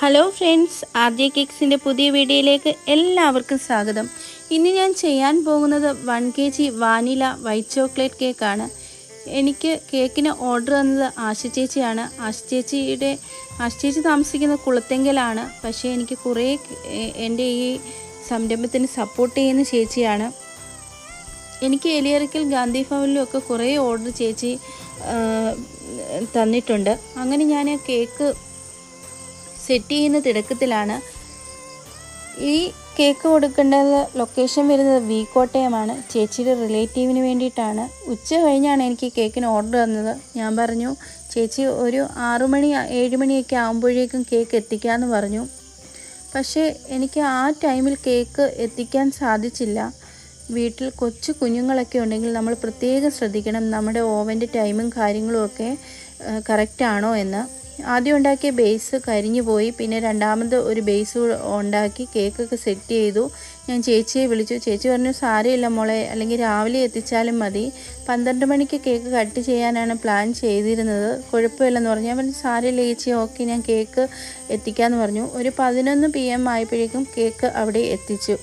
Hello friends, ആദ്യ കേക്സിൻ്റെ പുതിയ വീഡിയോയിലേക്ക് എല്ലാവർക്കും സ്വാഗതം. ഇന്ന് ഞാൻ ചെയ്യാൻ പോകുന്നത് 1 kg വാനില വൈറ്റ് ചോക്ലേറ്റ് കേക്കാണ്. എനിക്ക് കേക്കിന് ഓർഡർ തന്നത് ആശ ചേച്ചിയാണ്. ആശ ചേച്ചി താമസിക്കുന്ന കുളത്തെങ്കലാണ്. പക്ഷേ എനിക്ക് കുറേ എൻ്റെ ഈ സംരംഭത്തിന് സപ്പോർട്ട് ചെയ്യുന്ന ചേച്ചിയാണ്. എനിക്ക് എലിയറയ്ക്കൽ ഗാന്ധി ഭവനിലും ഒക്കെ കുറേ ഓർഡർ ചേച്ചി തന്നിട്ടുണ്ട്. അങ്ങനെ ഞാൻ കേക്ക് സെറ്റ് ചെയ്യുന്ന തിടക്കത്തിലാണ്. ഈ കേക്ക് കൊടുക്കേണ്ടത് ലൊക്കേഷൻ വരുന്നത് കോട്ടയമാണ്. ചേച്ചിയുടെ റിലേറ്റീവിന് വേണ്ടിയിട്ടാണ്. ഉച്ച കഴിഞ്ഞാണ് എനിക്ക് കേക്കിന് ഓർഡർ തന്നത്. ഞാൻ പറഞ്ഞു ചേച്ചി ഒരു 6 മണി 7 മണിയൊക്കെ ആകുമ്പോഴേക്കും കേക്ക് എത്തിക്കാമെന്ന് പറഞ്ഞു. പക്ഷേ എനിക്ക് ആ ടൈമിൽ കേക്ക് എത്തിക്കാൻ സാധിച്ചില്ല. വീട്ടിൽ കൊച്ചു കുഞ്ഞുങ്ങളൊക്കെ ഉണ്ടെങ്കിൽ നമ്മൾ പ്രത്യേകം ശ്രദ്ധിക്കണം നമ്മുടെ ഓവൻ്റെ ടൈമും കാര്യങ്ങളും ഒക്കെ കറക്റ്റാണോ എന്ന്. ആദ്യം ഉണ്ടാക്കിയ ബേസ് കരിഞ്ഞു പോയി. പിന്നെ രണ്ടാമത് ഒരു ബേസ് ഉണ്ടാക്കി കേക്കൊക്കെ സെറ്റ് ചെയ്തു. ഞാൻ ചേച്ചിയെ വിളിച്ചു. ചേച്ചി പറഞ്ഞു സാരമില്ല മോളെ, അല്ലെങ്കിൽ രാവിലെ എത്തിച്ചാലും മതി. 12 മണിക്ക് കേക്ക് കട്ട് ചെയ്യാനാണ് പ്ലാൻ ചെയ്തിരുന്നത്, കുഴപ്പമില്ലെന്ന് പറഞ്ഞു. ഞാൻ പറഞ്ഞു സാരമില്ല ചേച്ചി, ഓക്കെ ഞാൻ കേക്ക് എത്തിക്കാമെന്ന് പറഞ്ഞു. ഒരു 11 PM ആയപ്പോഴേക്കും കേക്ക് അവിടെ എത്തിച്ചു.